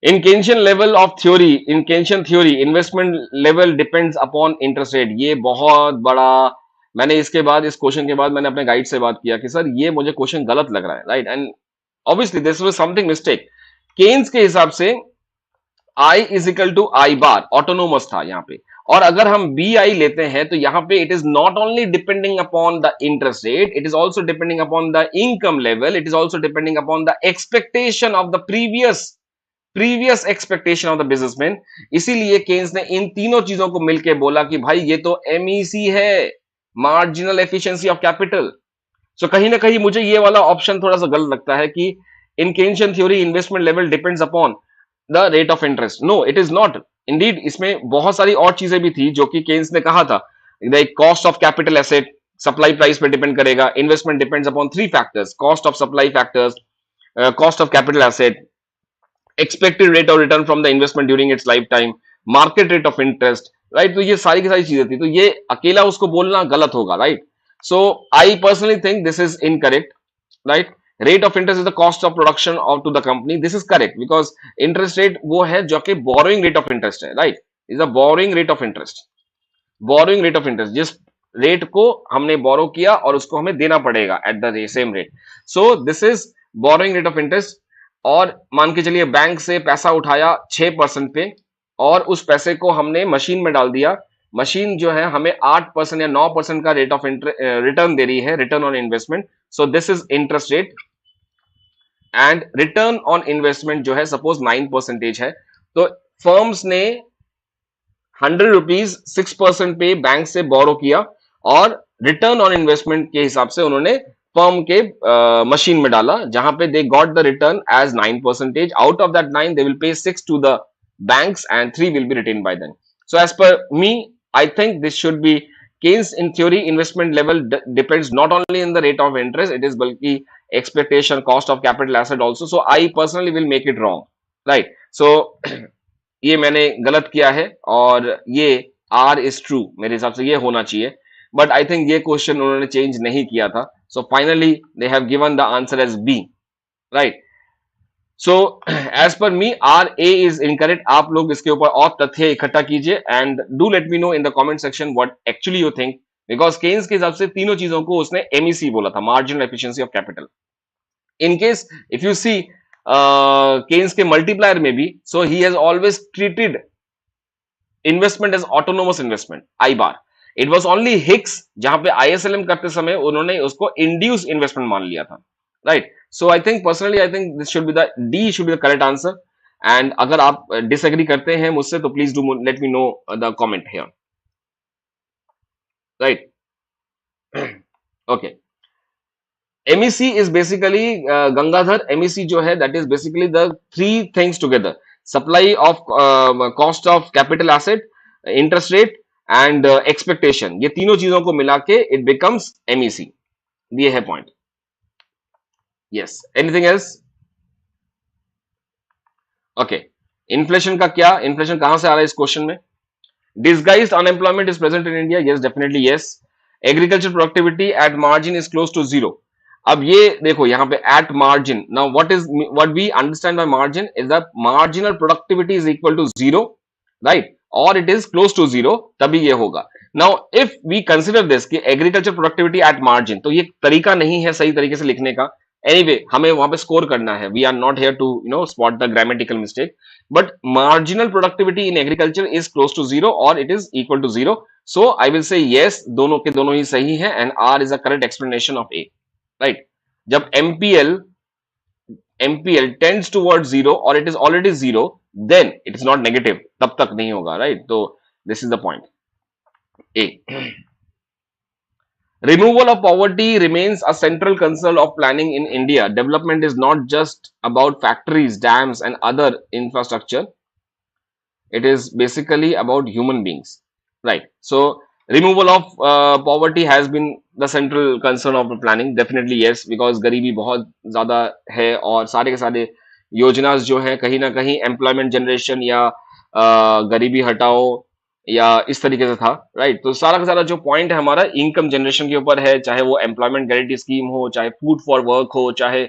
S1: In Keynesian level of theory, in Keynesian theory, investment level depends upon interest rate। ये बहुत बड़ा, मैंने इसके बाद, इस क्वेश्चन के बाद मैंने अपने गाइड से बात किया कि सर ये मुझे क्वेश्चन गलत लग रहा है, right, and obviously this was something mistake. Keynes के हिसाब से I is equal to I bar autonomous था यहाँ पे, और अगर हम बी आई लेते हैं तो यहाँ पे it is not only depending upon the interest rate, it is also depending upon the income level, it is also depending upon the expectation of the previous expectation of the businessman. इसीलिए Keynes ने इन तीनों चीजों को मिलकर बोला कि भाई ये तो एमईसी है, मार्जिनल एफिशिएंसी ऑफ कैपिटल। सो कहीं ना कहीं मुझे ये वाला ऑप्शन थोड़ा सा गलत लगता है कि in Keynesian theory investment level depends upon the rate of interest. No, it is not. Indeed इसमें बहुत सारी और चीजें भी थी जो कि केन्स ने कहा था, cost of capital asset supply price पे डिपेंड करेगा। Investment depends upon 3 factors, cost of supply factors, cost of capital asset, expected rate of return from the investment during its life time, market rate of interest, right. तो ये सारी की सारी चीजें थी, तो ये अकेला उसको बोलना गलत होगा, right. So I personally think this is incorrect, right. Rate of interest is the cost of production of to the company, this is correct, because interest rate वो है जो कि बोरोइंग रेट ऑफ इंटरेस्ट है, right, is a borrowing rate of interest. Borrowing rate of interest, जिस rate को हमने borrow किया और उसको हमें देना पड़ेगा at the same rate, so this is borrowing rate of interest. और मान के चलिए बैंक से पैसा उठाया 6% पे, और उस पैसे को हमने मशीन में डाल दिया, मशीन जो है हमें 8% या 9% का रेट ऑफ रिटर्न दे रही है, return on investment. So this is interest rate, and return on investment जो है सपोज 9% है, तो फर्म्स ने 100 रुपीज 6% पे बैंक से बोरो किया, और रिटर्न ऑन इन्वेस्टमेंट के हिसाब से उन्होंने फर्म के मशीन में डाला, जहां पे they got the return as 9%। Out of that 9 they will pay 6 to the banks and 3 will be retain by them. So as per me, I think this should be Keynes in theory investment level depends not only in the rate of interest, it is balki expectation, cost of capital asset also. So I personally will make it wrong, right? So ये मैंने गलत किया है, और ये R is true मेरे हिसाब से ये होना चाहिए, बट आई थिंक ये क्वेश्चन उन्होंने चेंज नहीं किया था। So finally they have given the answer as B, right. So as per me R A is incorrect. आप लोग इसके ऊपर और तथ्य इकट्ठा कीजिए, and do let me know in the comment section what actually you think, because Keynes के हिसाब से तीनों चीजों को उसने एमईसी बोला था, marginal efficiency of capital. In case if you see Keynes के मल्टीप्लायर में भी, so he has always treated investment as autonomous investment, I bar. It was only Hicks जहां पे आईएसएलएम करते समय उन्होंने उसको इंड्यूस इन्वेस्टमेंट मान लिया था, right. So I think personally, I think this should be the D should be the correct answer, and अगर आप डिसएग्री करते हैं मुझसे तो please do let me know the comment here, right. Okay, MEC is basically Gangadhar, MEC जो है that is basically the 3 things together, supply of cost of capital asset, interest rate and expectation, ये तीनों चीजों को मिला के it becomes MEC। ये है point. yes, anything else? okay, inflation का क्या, इन्फ्लेशन कहां से आ रहा है इस क्वेश्चन में? disguised unemployment is present in India, yes definitely yes। agriculture productivity at margin is close to 0। अब ये देखो यहाँ पे at margin, now what we understand by margin is that marginal productivity is equal to 0, right, or it is close to 0, तभी ये होगा। Now if we consider this कि agriculture productivity at margin, तो ये तरीका नहीं है सही तरीके से लिखने का। एनीवे हमें वहां पे स्कोर करना है, we are not here to spot the grammatical mistake, but marginal productivity in agriculture is close to zero और it is equal to zero. So I will say yes, दोनों के दोनों ही सही है and R is a correct explanation of A, right. जब MPL tends toward zero और it is already zero, then it is not negative, तब तक नहीं होगा, राइट। तो this is the point A. Removal of poverty remains a central concern of planning in India. Development is not just about factories, dams, and other infrastructure. It is basically about human beings, right? So, removal of poverty has been the central concern of the planning. Definitely yes, because गरीबी बहुत ज़्यादा है और सारे के सारे योजनास जो है कहीं ना कहीं एम्प्लॉयमेंट जनरेशन या गरीबी हटाओ या इस तरीके से था, राइट। तो सारा का सारा जो पॉइंट है हमारा इनकम जनरेशन के ऊपर है, चाहे वो एम्प्लॉयमेंट गारंटी स्कीम हो, चाहे फूड फॉर वर्क हो, चाहे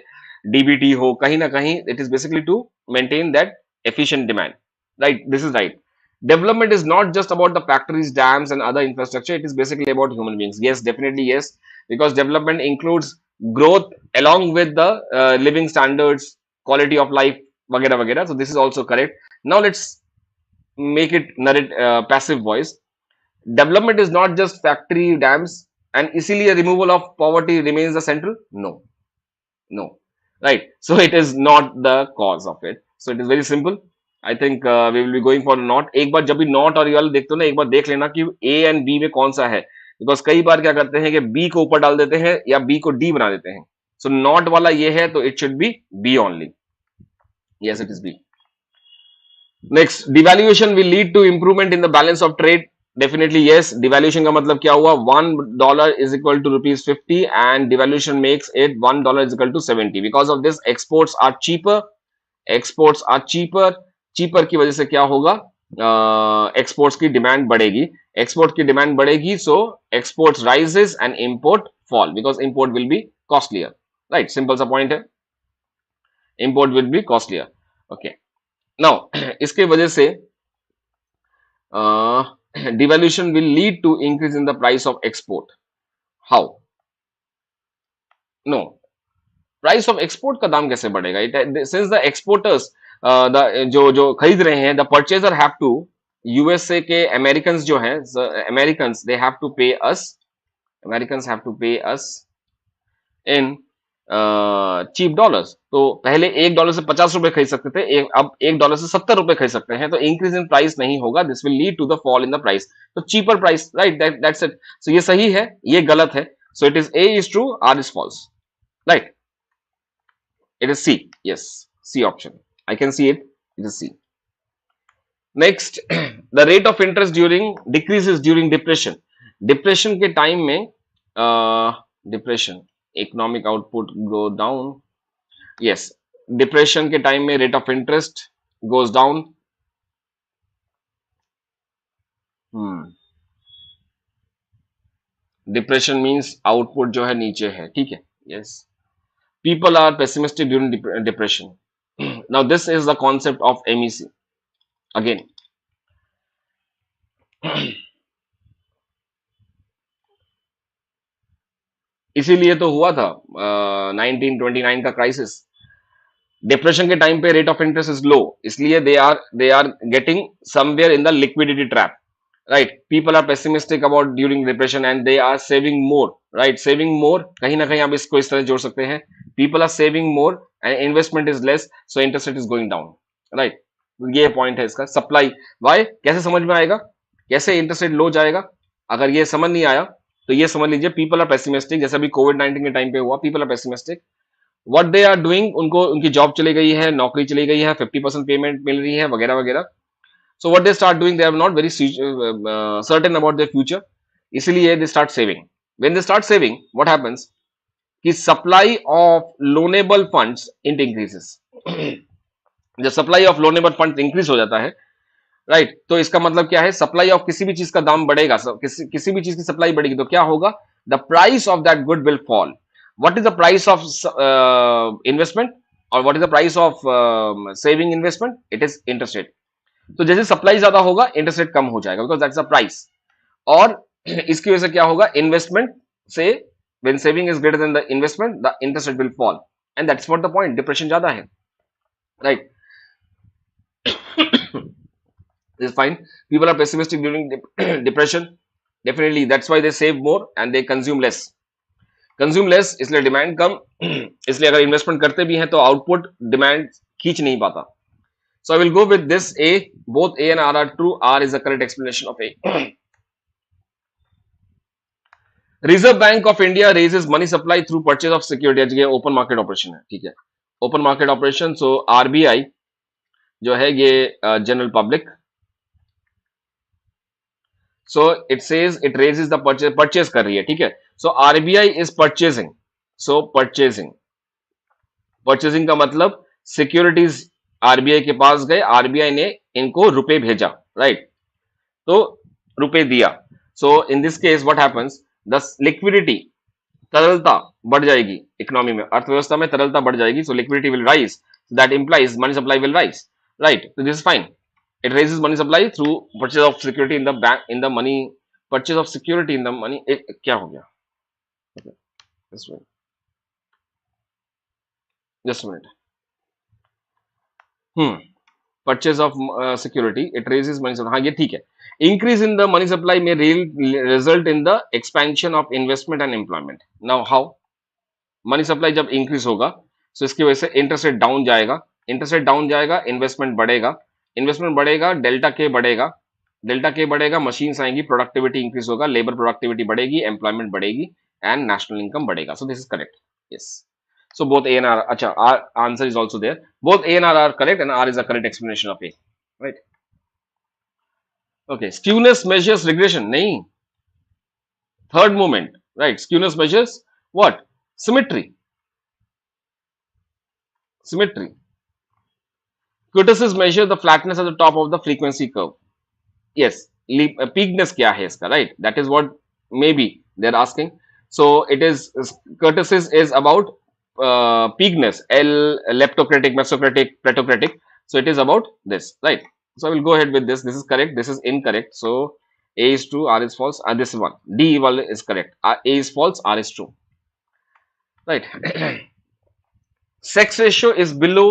S1: डीबीटी हो, कहीं ना कहीं it is basically to maintain that efficient demand, right? This is right. Development is not just about the factories, dams, and other infrastructure. It is basically about human beings. Yes, definitely yes, because development includes growth along with the living standards, quality of life, वगैरह वगैरह. So this is also correct. Now let's make it narrate passive voice. Development is not just factory, dams, and इसीलिए removal of poverty remains the central. No, no, right. So it is not the cause of it. So it is very simple. I think we will be going for not. एक बार जब भी not और ये वाला देखते हो ना, एक बार देख लेना कि ए एंड बी में कौन सा है, बिकॉज कई बार क्या करते हैं कि बी को ऊपर डाल देते हैं या बी को डी बना देते हैं। सो नॉट वाला ये है तो it should be B only. Yes, it is B. Next, devaluation will lead to improvement in the balance of trade. Definitely yes. Devaluation का मतलब क्या हुआ, $1 is equal to ₹50 and devaluation makes it $1 is equal to 70। Because of this exports are cheaper, exports are cheaper. Cheaper की वजह से क्या होगा, exports की डिमांड बढ़ेगी, एक्सपोर्ट की डिमांड बढ़ेगी, so exports rises and import fall because import will be costlier, right. Simple सा पॉइंट है, import will be costlier. Okay, now इसके वजह से devaluation will lead to increase in the price of export. How? No, price of export का दाम कैसे बढ़ेगा? Since the exporters जो जो खरीद रहे हैं, the purchaser have to, USA के अमेरिकन जो हैं, अमेरिकन दे हैव टू पे अस, अमेरिकन हैव टू पे अस इन चीप डॉलर्स। तो पहले $1 से ₹50 खरीद सकते थे, अब $1 से ₹70 खरीद सकते हैं, तो इंक्रीज इन प्राइस नहीं होगा, this will lead to the fall in the price, तो cheaper price, right, that's it. So ये सही है, ये गलत है, so it is A is true, R is false, right. It is C. Yes, C option. I can see it. It is C. Next, the rate of interest during decreases during depression. Depression के time में depression, economic output go down. Yes, depression के time में rate of interest goes down. Depression means output जो है नीचे है, ठीक है। Yes. People are pessimistic during depression. Now this is the concept of MEC again. इसीलिए तो हुआ था 1929 का क्राइसिस। डिप्रेशन के टाइम पे rate of interest is low, इसलिए they are getting somewhere in the liquidity trap, right. People are pessimistic about during depression and they are saving more, right. Saving more, कहीं ना कहीं आप इसको इस तरह जोड़ सकते हैं, people are saving more and investment is less, so interest rate is going down, right. ये पॉइंट है इसका। सप्लाई वाई कैसे समझ में आएगा, कैसे इंटरेस्ट रेट लो जाएगा, अगर ये समझ नहीं आया तो ये समझ लीजिए, पीपल आर पेसिमिस्टिक, जैसे अभी कोविड-19 के टाइम पे हुआ, people are pessimistic, what they are doing, उनको उनकी जॉब चली गई है, नौकरी चली गई है, 50% पेमेंट मिल रही है, वगैरह वगैरह। So what they start doing, they are not very certain about their future, इसलिए they start saving. When they start saving, what happens कि supply of loanable funds it increases. जब supply of loanable fund increase हो जाता है, right, तो इसका मतलब क्या है, सप्लाई ऑफ किसी भी चीज का दाम बढ़ेगा, किसी भी चीज की सप्लाई बढ़ेगी तो क्या होगा, the price of that good will fall. What is the price of investment और what is the price of saving investment, it is interest rate. तो जैसे सप्लाई ज्यादा होगा इंटरेस्ट रेट कम हो जाएगा, बिकॉज दैट्स द प्राइस। और इसकी वजह से क्या होगा, इन्वेस्टमेंट से, when saving is greater than the investment the interest rate will fall, and that's what the point, depression ज्यादा है, right. This is fine. People are pessimistic during depression. Definitely, that's why they save more and they consume less. Consume less, इसलिए demand कम. इसलिए अगर investment करते भी हैं तो output demand खींच नहीं पाता. So I will go with this A. Both A and R are true. R is the correct explanation of A. Reserve Bank of India raises money supply through purchase of security. ये open market operation है, ठीक है, open market operation. So RBI जो है ये general public. So it says it raises the purchase कर रही है, ठीक है. So RBI is purchasing. So purchasing का मतलब सिक्योरिटीज आरबीआई के पास गए, आरबीआई ने इनको रुपए भेजा, राइट, तो रुपए दिया. So in this case what happens, the liquidity, तरलता बढ़ जाएगी इकोनॉमी में, अर्थव्यवस्था में तरलता बढ़ जाएगी. So liquidity will rise, that implies money supply will rise, right. तो this is fine. It raises money supply through purchase of security in the bank, in the money, purchase of security in the money. क्या हो गया? Okay, just wait, just a minute. Purchase of security, it raises money supply. हाँ, ये ठीक है. Increase in the money supply may result in the expansion of investment and employment. Now how? Money supply जब increase होगा, so इसकी वजह से interest rate down जाएगा, इंटरेस्ट रेट डाउन जाएगा, इन्वेस्टमेंट बढ़ेगा, इन्वेस्टमेंट बढ़ेगा, डेल्टा के बढ़ेगा, डेल्टा के बढ़ेगा, मशीन्स आएंगी, प्रोडक्टिविटी इंक्रीज होगा, लेबर प्रोडक्टिविटी बढ़ेगी, एम्प्लॉयमेंट बढ़ेगी, एंड नेशनल इनकम बढ़ेगा. So this is correct. Yes. So both A and R, अच्छा, answer is also there. Both A and R correct and R is the correct explanation of A, right. Okay, skewness measures regression, नहीं, third moment, right. Skewness measures what? Symmetry. Symmetry. Kurtosis measure the flatness at the top of the frequency curve. Yes, peakness क्या है इसका, right? That is what maybe they're asking. So it is, kurtosis is about peakness, L, leptocratic, mesocratic, platocratic. So it is about this, right? So I will go ahead with this. This is correct. This is incorrect. So A is true, R is false, and this one D is correct. A is false, R is true, right? Sex ratio is below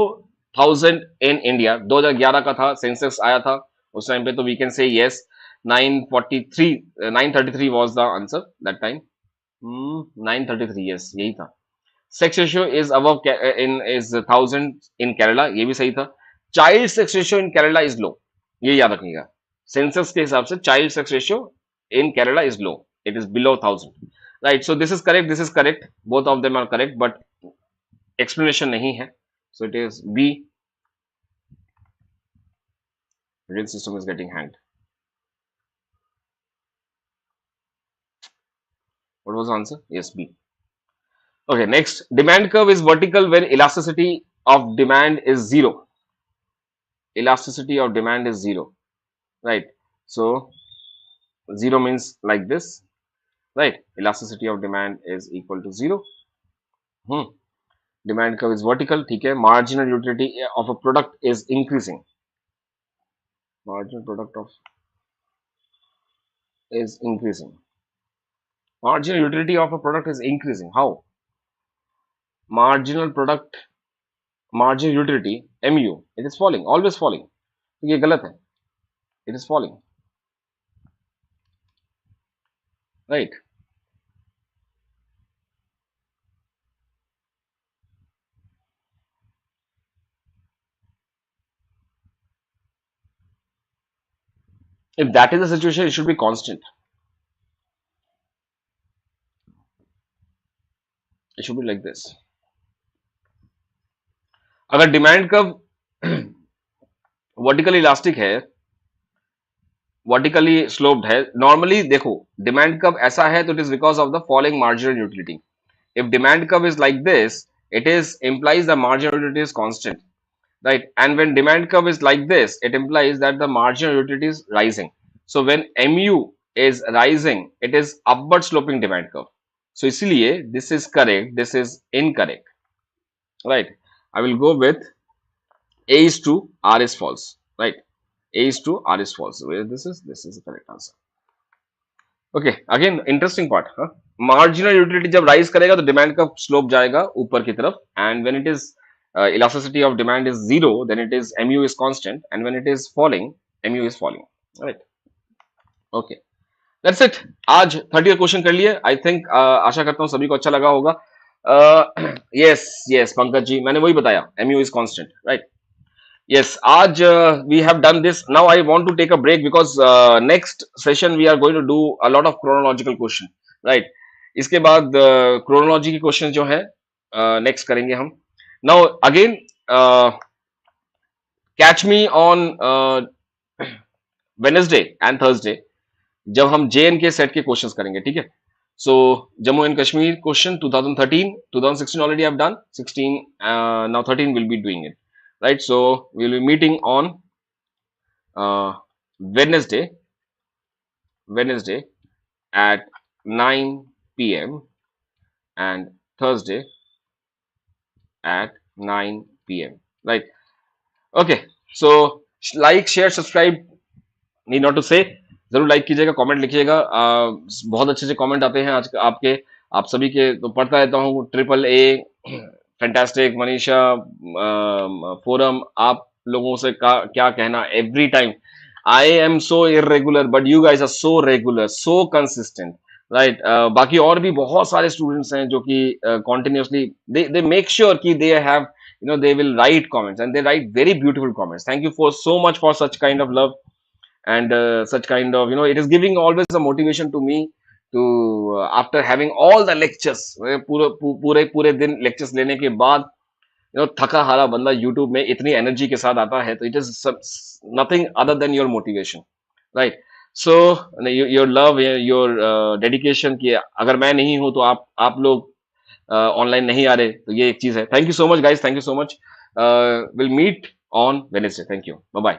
S1: 1000 in India. 2011 का था, census आया था उस time पे, तो we can say yes. 933 was the answer that time. 933, yes, यही था. Sex ratio is above in is 1000 in Kerala, ये भी सही था. Child sex ratio in Kerala is low, ये याद रखिएगा. सेंसस के हिसाब से child sex ratio in Kerala is low, it is below 1000, right. So this is correct, this is correct, both of them are correct, but explanation नहीं है. So it is B. Real system is getting hanged. What was the answer? Yes, B. Okay, next. Demand curve is vertical when elasticity of demand is zero. Elasticity of demand is zero, right? So zero means like this, right? Elasticity of demand is equal to zero. Demand curve is vertical, ठीक है. Marginal utility of a product is increasing. Marginal product of is increasing. Marginal utility of a product is increasing. How? Marginal product, marginal utility, MU, it is falling, always falling. तो ये गलत है. It is falling, right? If that is the situation, it should be constant. It should be like this. अगर demand curve vertically elastic है, vertically sloped है, normally देखो demand curve ऐसा है तो it is because of the following marginal utility. If demand curve is like this, it is implies the marginal utility is constant, right? And when demand curve is like this, it implies that the marginal utility is rising. So when mu is rising, it is upward sloping demand curve. So इसलिए this is correct, this is incorrect, right? I will go with A is true, R is false, right? A is true, R is false. Where this is the correct answer. Okay, again interesting part. हाँ, marginal utility जब rise करेगा तो demand का slope जाएगा ऊपर की तरफ, and when it is elasticity of demand is zero, then it is mu is constant, and when it is falling, mu is falling, right? Okay, that's it. आज 30 question कर लिए। आई थिंक आशा करता हूँ सभी को अच्छा लगा होगा। यस यस पंकज जी, मैंने वही बताया, mu is constant, right? Yes, आज we have done this. Now I want to take a break because next session we are going to do a lot of chronological question, right? इसके बाद chronology के question जो है next करेंगे हम। Now again catch me on Wednesday and Thursday, जब हम J and K set के क्वेश्चंस करेंगे, ठीक है? So Jammu and Kashmir question 2013, 2016 already I've done 16, now 13 will be doing it, right? So we'll be meeting on uh, wednesday wednesday at 9 p.m. and thursday at 9 p.m., right? Okay, so like, share, subscribe, need not to say. जरूर like कीजिएगा, comment लिखिएगा। बहुत अच्छे अच्छे comment आते हैं आज आपके, आप सभी के तो पढ़ता रहता हूँ। Triple A, fantastic, Manisha, forum, आप लोगों से क्या कहना every time. I am so irregular but you guys are so regular, so consistent, right? बाकी और भी बहुत सारे स्टूडेंट्स हैं जो कि कॉन्टिन्यूसली दे मेक श्योर कि they have, you know, they will write comments and they write very beautiful comments. Thank you for so much for such kind of love and such kind of, you know, it is giving always a motivation to me to after having all the lectures, पूरे पूरे दिन lectures लेने के बाद, you know, थका हारा बंदा YouTube में इतनी energy के साथ आता है, तो it is nothing other than your motivation, right? So your love, your dedication, कि अगर मैं नहीं हूं तो आप लोग ऑनलाइन नहीं आ रहे, तो ये एक चीज है। Thank you so much guys, thank you so much. Will meet on Wednesday. Thank you, bye bye.